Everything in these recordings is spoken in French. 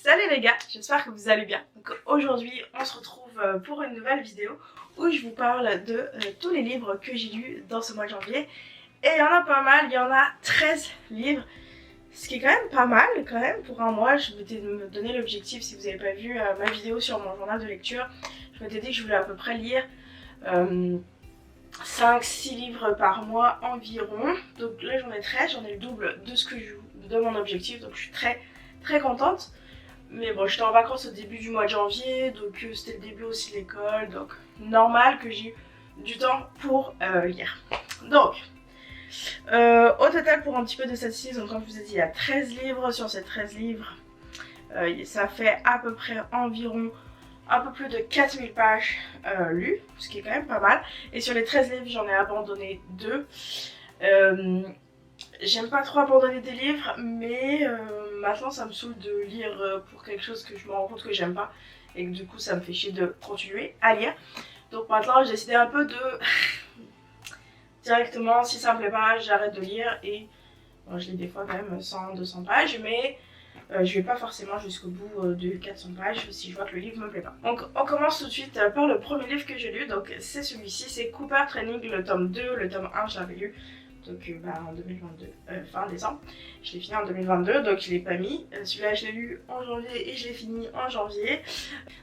Salut les gars, j'espère que vous allez bien. Donc aujourd'hui on se retrouve pour une nouvelle vidéo où je vous parle de tous les livres que j'ai lus dans ce mois de janvier. Et il y en a pas mal, il y en a 13 livres, ce qui est quand même pas mal quand même pour un mois. Je m'étais donné l'objectif, si vous n'avez pas vu ma vidéo sur mon journal de lecture, je m'étais dit que je voulais à peu près lire 5-6 livres par mois environ. Donc là j'en ai 13, j'en ai le double de mon objectif, donc je suis très contente. Mais bon, j'étais en vacances au début du mois de janvier, donc c'était le début aussi de l'école, donc normal que j'ai eu du temps pour lire. Donc, au total pour un petit peu de statistiques, donc comme je vous ai dit, il y a 13 livres. Sur ces 13 livres, ça fait à peu près environ un peu plus de 4000 pages lues, ce qui est quand même pas mal. Et sur les 13 livres, j'en ai abandonné 2. J'aime pas trop abandonner des livres, mais maintenant ça me saoule de lire pour quelque chose que je me rends compte que j'aime pas et que du coup ça me fait chier de continuer à lire. Donc maintenant j'ai décidé un peu de directement, si ça me plaît pas, j'arrête de lire. Et bon, je lis des fois quand même 100-200 pages, mais je vais pas forcément jusqu'au bout de 400 pages si je vois que le livre me plaît pas. Donc on commence tout de suite par le premier livre que j'ai lu. Donc c'est celui-ci, c'est Cooper Training, le tome 2. Le tome 1 je l'avais lu donc en 2022, fin décembre. Je l'ai fini en 2022, donc je l'ai pas mis. Celui-là je l'ai lu en janvier et je l'ai fini en janvier.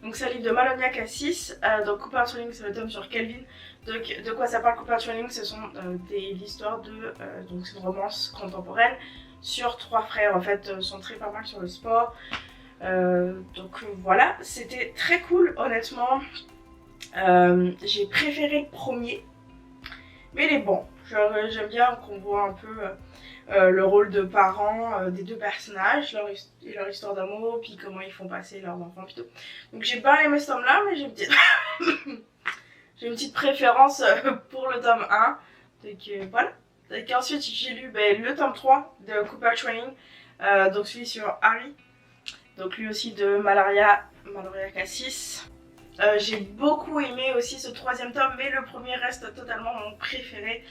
Donc c'est un livre de Malonia Cassis. Donc Cooper Training, c'est le tome sur Kelvin. Donc de quoi ça parle Cooper Training? Ce sont l'histoire de donc c'est une romance contemporaine sur 3 frères en fait, centrés pas mal sur le sport. Donc voilà, c'était très cool honnêtement. J'ai préféré le premier, mais il est bon. J'aime bien qu'on voit un peu le rôle de parents des deux personnages, leur histoire d'amour, puis comment ils font passer leurs enfants puis tout. Donc j'ai pas aimé ce tome là, mais j'ai une petite préférence pour le tome 1. Donc voilà. Donc ensuite j'ai lu le tome 3 de Cooper Training, donc celui sur Harry. Donc lui aussi de Malonia Cassis. J'ai beaucoup aimé aussi ce 3e tome, mais le premier reste totalement mon préféré.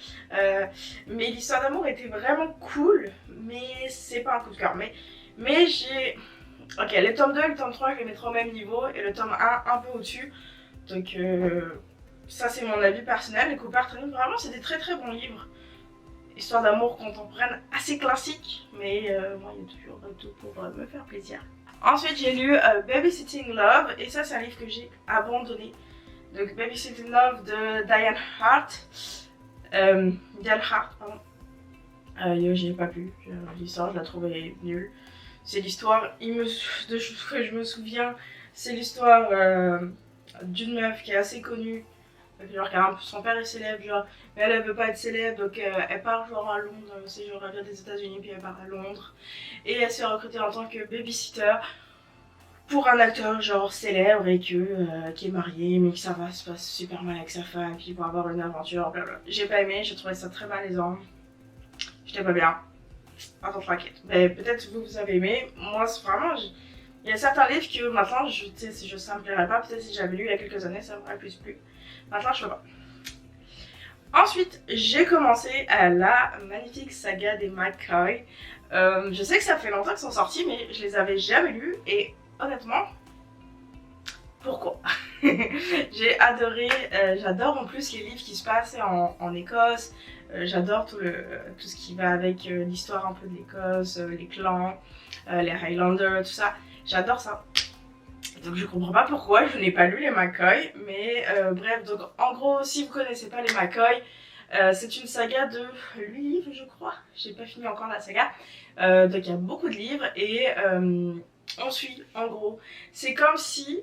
Mais l'histoire d'amour était vraiment cool, mais c'est pas un coup de cœur. Mais j'ai... Ok, le tome 2 et le tome 3 je les mettrai au même niveau, et le tome 1 un peu au-dessus. Donc ça c'est mon avis personnel. Les Cooper Training, vraiment c'est des très bons livres. Histoire d'amour contemporaine assez classique, mais moi il y a toujours tout pour me faire plaisir. Ensuite j'ai lu Babysitting Love, et ça c'est un livre que j'ai abandonné. Donc Babysitting Love de Diane Hart. Pardon. J'ai pas pu, l'histoire je la trouvais nulle. C'est l'histoire, de ce que je me souviens, c'est l'histoire d'une meuf qui est assez connue. Genre son père est célèbre, genre, mais elle veut pas être célèbre, donc elle part genre à Londres, c'est genre elle vient des États-Unis puis elle part à Londres, et elle s'est recrutée en tant que babysitter pour un acteur genre célèbre et qui est marié, mais que ça va se passe super mal avec sa femme, puis pour avoir une aventure, blablabla. J'ai pas aimé, j'ai trouvé ça très malaisant, j'étais pas bien. Attends, t'inquiète, mais peut-être vous avez aimé. Moi c'est vraiment, il y a certains livres que maintenant ça me plairait pas. Peut-être si j'avais lu il y a quelques années ça m'aurait plus plu. Maintenant je peux pas. Ensuite j'ai commencé la magnifique saga des McCoy. Je sais que ça fait longtemps qu'ils sont sortis, mais je les avais jamais lus, et honnêtement, pourquoi? J'ai adoré, j'adore en plus les livres qui se passent en Écosse. J'adore tout ce qui va avec l'histoire un peu de l'Écosse, les clans, les Highlanders, tout ça. J'adore ça. Donc je comprends pas pourquoi je n'ai pas lu les McCoy, mais bref, donc en gros, si vous connaissez pas les McCoy, c'est une saga de 8 livres je crois, j'ai pas fini encore la saga, donc il y a beaucoup de livres, et on suit en gros, c'est comme si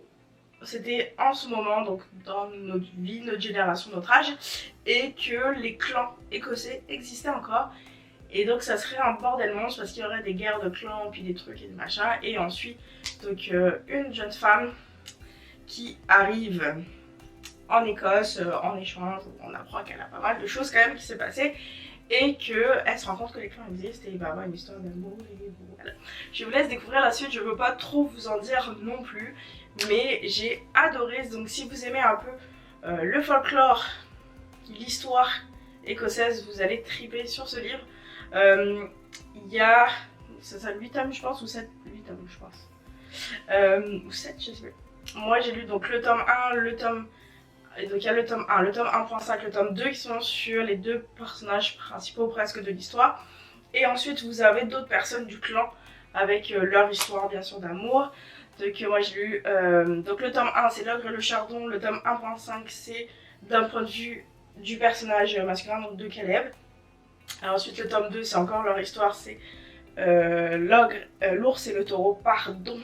c'était en ce moment, donc dans notre vie, notre génération, notre âge, et que les clans écossais existaient encore. Et donc ça serait un bordel monstre parce qu'il y aurait des guerres de clans, puis des trucs et des machins. Et ensuite, donc une jeune femme qui arrive en Écosse en échange. On apprend qu'elle a pas mal de choses quand même qui s'est passé, et qu'elle se rend compte que les clans existent, et il va avoir une histoire d'amour. Et voilà. Je vous laisse découvrir la suite, je veux pas trop vous en dire non plus, mais j'ai adoré. Donc si vous aimez un peu le folklore, l'histoire écossaise, vous allez triper sur ce livre. Il y a 8 tomes je pense, ou 8 tomes je pense. ou 7, je sais plus. Moi j'ai lu donc le tome 1, le tome... Et donc il y a le tome 1, le tome 1.5, le tome 2 qui sont sur les deux personnages principaux presque de l'histoire. Et ensuite vous avez d'autres personnes du clan avec leur histoire bien sûr d'amour. Donc moi j'ai lu donc le tome 1 c'est l'ogre et le chardon, le tome 1.5 c'est d'un point de vue du personnage masculin, donc de Caleb. Et ensuite le tome 2 c'est encore leur histoire, c'est l'ogre, l'ours et le taureau, pardon.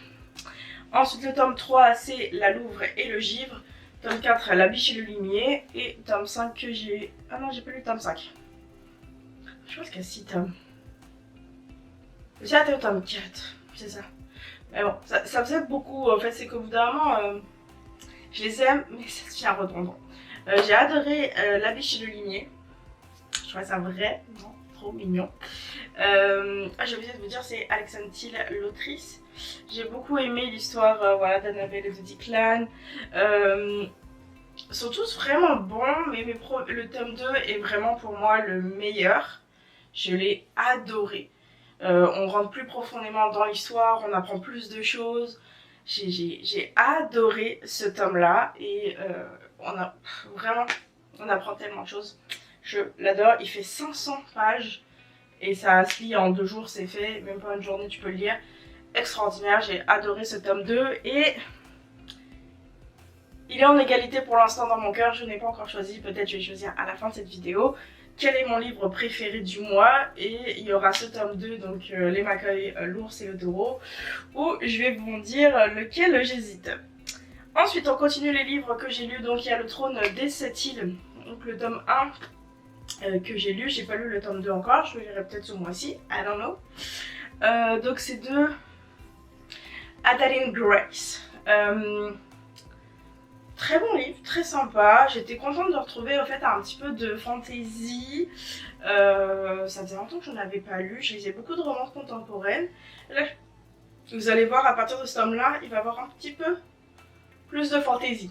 Ensuite le tome 3 c'est la Louvre et le givre. Tome 4 la biche et le limier. Et tome 5 que j'ai... Ah non j'ai pas lu le tome 5. Je pense qu'il y a 6 tomes. J'ai hâte au tome 4, c'est ça. Mais bon, ça faisait beaucoup, en fait, c'est qu'au bout d'un moment, je les aime, mais ça devient redondant. J'ai adoré La biche et le limier. Je trouvais ça vraiment trop mignon. J'ai oublié de vous dire, c'est Alexandre Thiel, l'autrice. J'ai beaucoup aimé l'histoire voilà, d'Annabelle et de Declan. Ils sont tous vraiment bons, mais le tome 2 est vraiment pour moi le meilleur. Je l'ai adoré. On rentre plus profondément dans l'histoire, on apprend plus de choses. J'ai adoré ce tome-là et on apprend tellement de choses. Je l'adore, il fait 500 pages et ça se lit en 2 jours, c'est fait, même pas une journée tu peux le lire. Extraordinaire, j'ai adoré ce tome 2 et il est en égalité pour l'instant dans mon cœur, je n'ai pas encore choisi, peut-être je vais choisir à la fin de cette vidéo. Quel est mon livre préféré du mois, et il y aura ce tome 2, donc les McCoy, l'ours et le taureau, où je vais vous dire lequel j'hésite. Ensuite on continue les livres que j'ai lus, donc il y a le trône des 7 îles, donc le tome 1 que j'ai lu, j'ai pas lu le tome 2 encore, je le lirai peut-être ce mois-ci, I don't know. Donc c'est de Adalyn Grace. Très bon livre, très sympa. J'étais contente de retrouver en fait un petit peu de fantasy. Ça faisait longtemps que je n'en avais pas lu. Je lisais beaucoup de romances contemporaines. Là, vous allez voir à partir de ce tome-là, il va y avoir un petit peu plus de fantasy.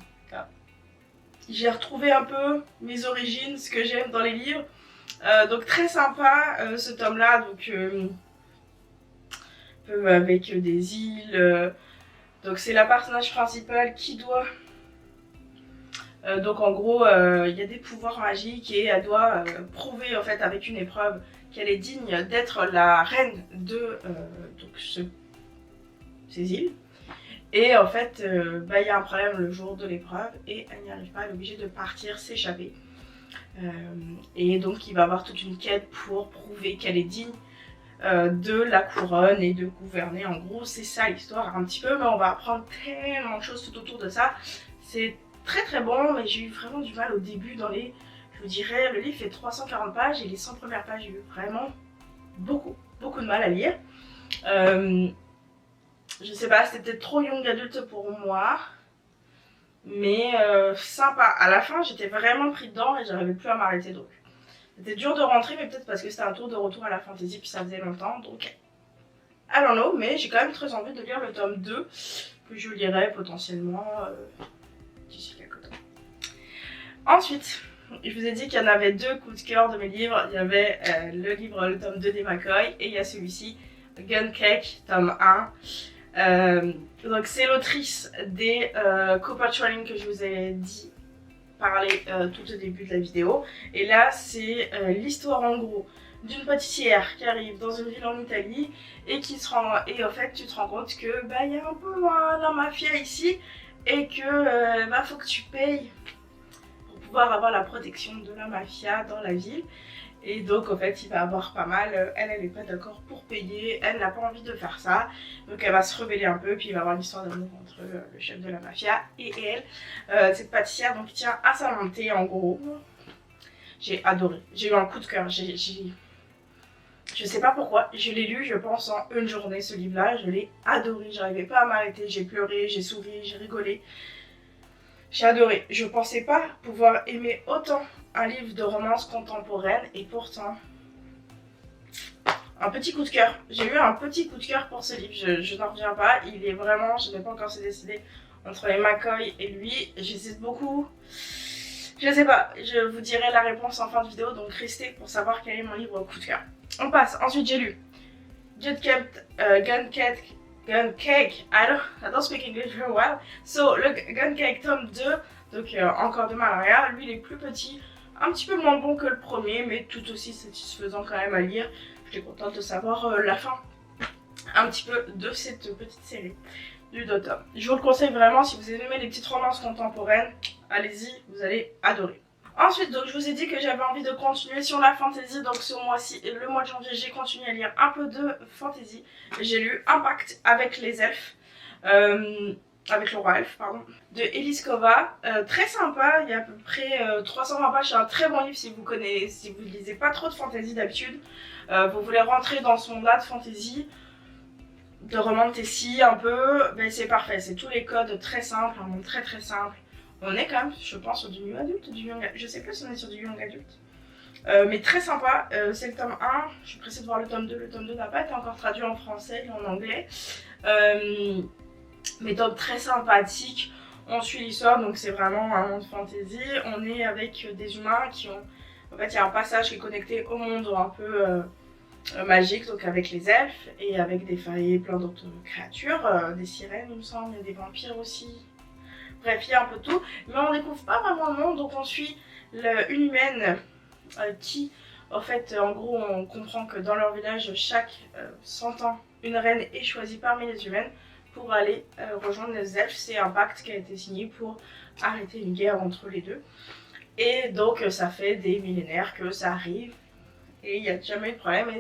J'ai retrouvé un peu mes origines, ce que j'aime dans les livres. Donc très sympa ce tome-là. Donc un peu avec des îles. Donc c'est la personnage principale qui doit... donc en gros, il y a des pouvoirs magiques et elle doit prouver en fait avec une épreuve qu'elle est digne d'être la reine de donc ces îles. Et en fait, il y a un problème le jour de l'épreuve et elle n'y arrive pas, elle est obligée de partir, s'échapper. Et donc il va y avoir toute une quête pour prouver qu'elle est digne de la couronne et de gouverner. En gros, c'est ça l'histoire un petit peu, mais on va apprendre tellement de choses tout autour de ça. C'est très très bon, mais j'ai eu vraiment du mal au début dans les... Je vous dirais, le livre fait 340 pages et les 100 premières pages, j'ai eu vraiment beaucoup de mal à lire. Je sais pas, c'était peut-être trop young adulte pour moi, mais sympa. À la fin, j'étais vraiment pris dedans et j'arrivais plus à m'arrêter, donc c'était dur de rentrer, mais peut-être parce que c'était un tour de retour à la fantasy, puis ça faisait longtemps, donc I don't know, mais j'ai quand même très envie de lire le tome 2, que je lirai potentiellement d'ici quelques temps. Ensuite, je vous ai dit qu'il y en avait 2 coups de cœur de mes livres. Il y avait le tome 2 des McCoy, et il y a celui-ci, Gun Cake, tome 1. Donc c'est l'autrice des Cooper Training que je vous ai dit parler tout au début de la vidéo. Et là c'est l'histoire en gros d'une pâtissière qui arrive dans une ville en Italie et qui se rend, et en fait tu te rends compte que il y a un peu la mafia ici et que faut que tu payes pour pouvoir avoir la protection de la mafia dans la ville. Et donc en fait il va avoir pas mal, elle est pas d'accord pour payer, elle n'a pas envie de faire ça, donc elle va se rebeller un peu, puis il va y avoir une histoire d'amour entre le chef de la mafia et elle, cette pâtissière donc qui tient à sa montée en gros. J'ai adoré, j'ai eu un coup de cœur, je sais pas pourquoi, je l'ai lu je pense en une journée ce livre là, je l'ai adoré, j'arrivais pas à m'arrêter, j'ai pleuré, j'ai souri, j'ai rigolé. J'ai adoré, je pensais pas pouvoir aimer autant un livre de romance contemporaine et pourtant, un petit coup de cœur. J'ai eu un petit coup de cœur pour ce livre, je n'en reviens pas, il est vraiment, je n'ai pas encore décidé entre les McCoy et lui, j'hésite beaucoup. Je sais pas, je vous dirai la réponse en fin de vidéo, donc restez pour savoir quel est mon livre coup de cœur. On passe, ensuite j'ai lu Gun Cake Gun Cake. I don't speak English very well. So, le Gun Cake tome 2, donc encore de Malaria, lui il est plus petit, un petit peu moins bon que le premier, mais tout aussi satisfaisant quand même à lire. J'étais contente de savoir la fin un petit peu de cette petite série du Dotom. Je vous le conseille vraiment si vous aimez les petites romances contemporaines, allez-y, vous allez adorer. Ensuite, donc je vous ai dit que j'avais envie de continuer sur la fantasy, donc ce mois-ci, le mois de janvier, j'ai continué à lire un peu de fantasy. J'ai lu Impact avec les elfes, avec le roi elfe, pardon, de Eliskova. Très sympa, il y a à peu près 320 pages, c'est un très bon livre si vous lisez pas trop de fantasy d'habitude. Vous voulez rentrer dans ce monde-là de fantasy, de roman de Tessie un peu, ben c'est parfait, c'est tous les codes très simples, un monde très simple. On est quand même, je pense, sur du new adulte, je sais plus si on est sur du young adulte. Mais très sympa, c'est le tome 1, je suis pressée de voir le tome 2 n'a pas été encore traduit en français, il est en anglais. Mais tome très sympathique, on suit l'histoire, donc c'est vraiment un monde fantasy, on est avec des humains qui ont... En fait, il y a un passage qui est connecté au monde un peu magique, donc avec les elfes, et avec des fées et plein d'autres créatures, des sirènes il me semble, et des vampires aussi. Bref, il y a un peu de tout, mais on découvre pas vraiment le monde, donc on suit une humaine qui, en fait, en gros, on comprend que dans leur village, chaque 100 ans, une reine est choisie parmi les humaines pour aller rejoindre les elfes. C'est un pacte qui a été signé pour arrêter une guerre entre les deux. Et donc, ça fait des millénaires que ça arrive, et il n'y a jamais eu de problème.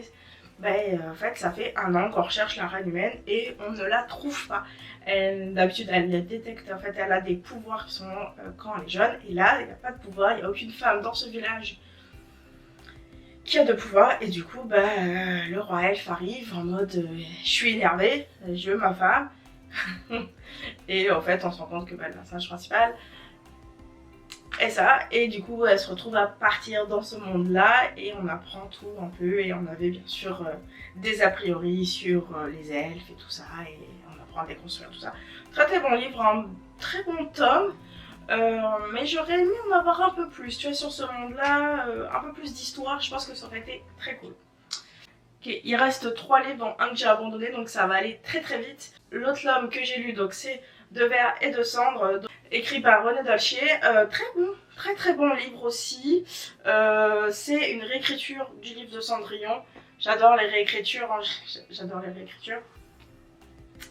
Et, en fait, ça fait 1 an qu'on recherche la reine humaine et on ne la trouve pas. D'habitude, elle la détecte, en fait, elle a des pouvoirs qui sont quand elle est jeune. Et là, il n'y a pas de pouvoir, il n'y a aucune femme dans ce village qui a de pouvoir. Et du coup, le roi elfe arrive en mode je suis énervé, je veux ma femme. Et en fait, on se rend compte que le personnage principal est ça. Et du coup, elle se retrouve à partir dans ce monde-là et on apprend tout un peu. Et on avait bien sûr des a priori sur les elfes et tout ça. Et on apprend à déconstruire tout ça. Très bon livre, un très bon tome. Mais j'aurais aimé en avoir un peu plus, tu vois, sur ce monde-là, un peu plus d'histoire, je pense que ça aurait été très cool. Ok, il reste 3 livres, dont un que j'ai abandonné, donc ça va aller très vite. L'autre l'homme que j'ai lu, donc c'est De verre et de cendre, écrit par René Dolcier. Très bon livre aussi. C'est une réécriture du livre de Cendrillon. J'adore les réécritures,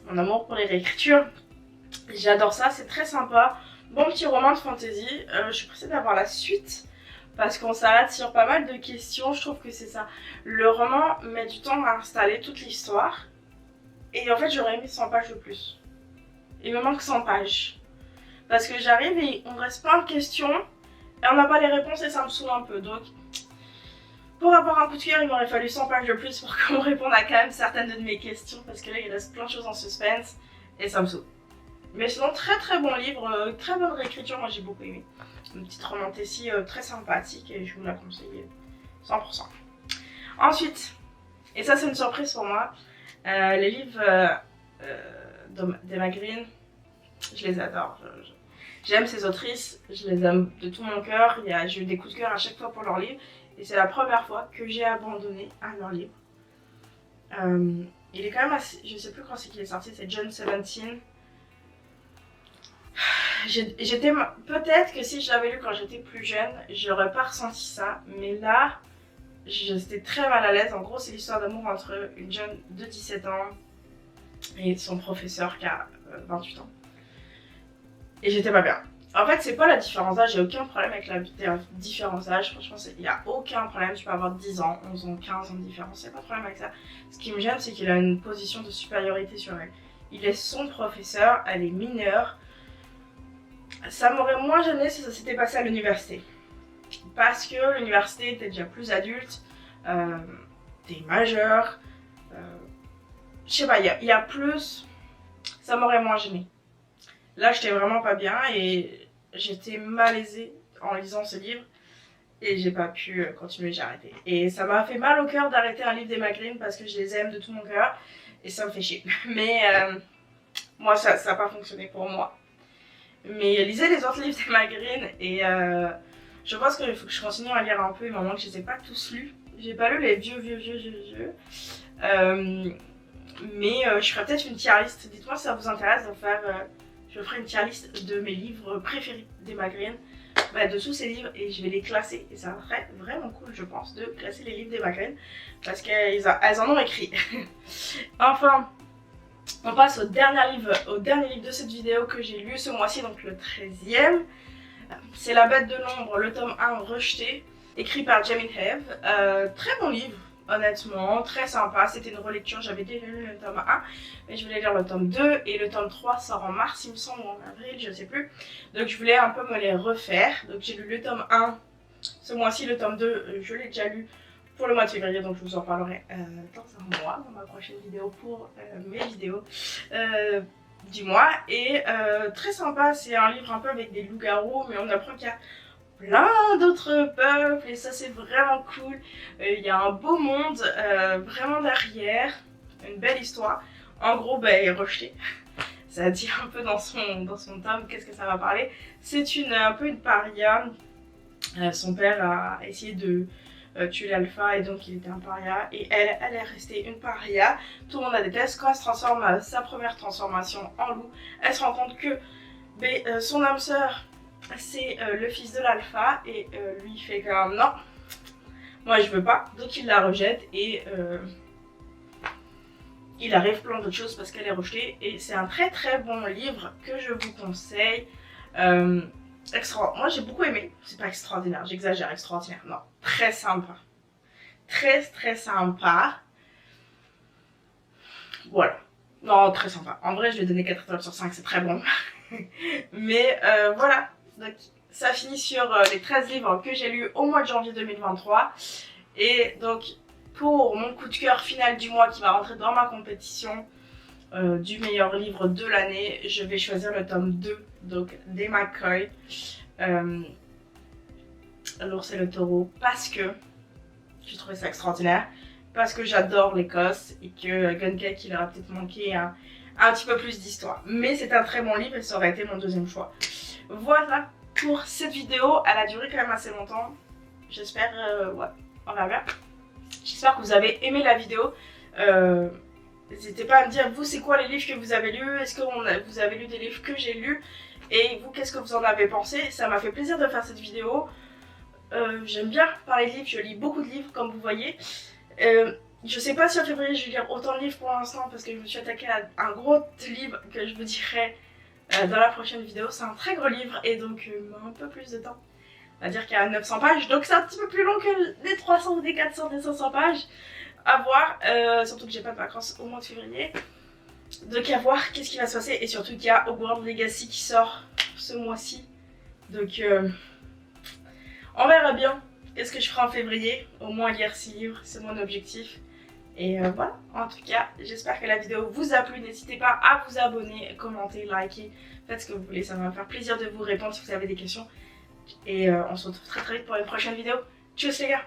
Mon amour pour les réécritures, j'adore ça, c'est très sympa. Bon petit roman de fantasy, je suis pressée d'avoir la suite parce qu'on s'arrête sur pas mal de questions, je trouve que c'est ça. Le roman met du temps à installer toute l'histoire et en fait j'aurais aimé 100 pages de plus. Il me manque 100 pages parce que j'arrive et on reste plein de questions et on n'a pas les réponses et ça me saoule un peu. Donc pour avoir un coup de cœur, il m'aurait fallu 100 pages de plus pour qu'on me réponde à quand même certaines de mes questions parce que là il reste plein de choses en suspense et ça me saoule. Mais sinon, très bon livre, très bonne réécriture, moi j'ai beaucoup aimé. Une petite roman Tessie très sympathique et je vous la conseille 100%. Ensuite, et ça c'est une surprise pour moi, les livres d'Emma Green, je les adore. J'aime ces autrices, je les aime de tout mon cœur. J'ai eu des coups de cœur à chaque fois pour leurs livres et c'est la première fois que j'ai abandonné un de leurs livres. Il est quand même assez, je sais plus quand c'est qu'il est sorti, c'est John 17. Peut-être que si je l'avais lu quand j'étais plus jeune, j'aurais pas ressenti ça, mais là, j'étais très mal à l'aise. En gros, c'est l'histoire d'amour entre une jeune de 17 ans et son professeur qui a 28 ans. Et j'étais pas bien. En fait, c'est pas la différence d'âge, j'ai aucun problème avec la différence d'âge. Franchement, il n'y a aucun problème. Tu peux avoir 10 ans, 11 ans, 15 ans de différence, il n'y a pas de problème avec ça. Ce qui me gêne, c'est qu'il a une position de supériorité sur elle. Il est son professeur, elle est mineure. Ça m'aurait moins gêné si ça s'était passé à l'université. Parce que l'université était déjà plus adulte, t'es majeur, je sais pas, il y a plus, ça m'aurait moins gêné. Là, j'étais vraiment pas bien et j'étais malaisée en lisant ce livre et j'ai pas pu continuer, j'ai arrêté. Et ça m'a fait mal au cœur d'arrêter un livre d'Emma Green parce que je les aime de tout mon cœur et ça me fait chier. Mais moi, ça n'a pas fonctionné pour moi. Mais lisez les autres livres d'Emma Green et je pense qu'il faut que je continue à lire un peu. Il m'en manque, je les ai pas tous lus. J'ai pas lu les vieux. Mais je ferai peut-être une tier list. Dites-moi si ça vous intéresse d'en faire. Je ferai une tier list de mes livres préférés d'Emma Green. De tous ces livres, et je vais les classer. Et ça serait vraiment cool, je pense, de classer les livres d'Emma Green. Parce qu'elles en ont écrit. Enfin, on passe au dernier livre de cette vidéo que j'ai lu ce mois-ci, donc le 13e. C'est La Bête de l'Ombre, le tome 1 rejeté, écrit par Jamin Have. Très bon livre, honnêtement, très sympa. C'était une relecture, j'avais déjà lu le tome 1, mais je voulais lire le tome 2 et le tome 3 sort en mars, il me semble, ou en avril, je sais plus. Donc je voulais un peu me les refaire. Donc j'ai lu le tome 1 ce mois-ci, le tome 2, je l'ai déjà lu pour le mois de février, donc je vous en parlerai dans un mois, dans ma prochaine vidéo pour mes vidéos du mois. Et très sympa, c'est un livre un peu avec des loups-garous, mais on apprend qu'il y a plein d'autres peuples et ça c'est vraiment cool. Il y a un beau monde vraiment derrière, une belle histoire. En gros, elle est rejetée. Ça dit un peu dans son tome qu'est-ce que ça va parler. C'est un peu une paria. Son père a essayé de tuer l'alpha et donc il était un paria. Et elle est restée une paria. Tout le monde la déteste. Quand elle se transforme, sa première transformation en loup, elle se rend compte que son âme sœur, c'est le fils de l'alpha. Et lui il fait comme non, moi je veux pas. Donc il la rejette et il arrive plein d'autres choses parce qu'elle est rejetée. Et c'est un très très bon livre que je vous conseille. Moi j'ai beaucoup aimé, c'est pas extraordinaire, j'exagère, extraordinaire, non, très sympa, très très sympa, voilà, non très sympa, en vrai je vais donner 4 étoiles sur 5, c'est très bon, mais voilà, donc ça finit sur les 13 livres que j'ai lus au mois de janvier 2023, et donc pour mon coup de cœur final du mois qui va rentrer dans ma compétition du meilleur livre de l'année, je vais choisir le tome 2, donc d'Emma Coy, L'ours et le taureau, parce que j'ai trouvé ça extraordinaire, parce que j'adore l'Écosse et que Guncake il aura peut-être manqué un petit peu plus d'histoire. Mais c'est un très bon livre et ça aurait été mon deuxième choix. Voilà pour cette vidéo, elle a duré quand même assez longtemps, j'espère, ouais, on verra bien. J'espère que vous avez aimé la vidéo. N'hésitez pas à me dire, vous, c'est quoi les livres que vous avez lus? Est-ce que vous avez lu des livres que j'ai lus? Et vous, qu'est-ce que vous en avez pensé? Ça m'a fait plaisir de faire cette vidéo. J'aime bien parler de livres, je lis beaucoup de livres, comme vous voyez. Je sais pas si en février je vais lire autant de livres pour l'instant, parce que je me suis attaquée à un gros livre que je vous dirai dans la prochaine vidéo. C'est un très gros livre, et donc un peu plus de temps. On va dire qu'il y a 900 pages, donc c'est un petit peu plus long que les 300 ou des 400, des 500 pages. À voir, surtout que j'ai pas de vacances au mois de février. Donc à voir qu'est-ce qui va se passer, et surtout qu'il y a Hogwarts Legacy qui sort ce mois-ci. Donc on verra bien qu'est-ce que je ferai en février, au moins lire 6 livres, c'est mon objectif. Et voilà, en tout cas, j'espère que la vidéo vous a plu. N'hésitez pas à vous abonner, commenter, liker, faites ce que vous voulez, ça va me faire plaisir de vous répondre si vous avez des questions. Et on se retrouve très très vite pour une prochaine vidéo. Tchuss les gars!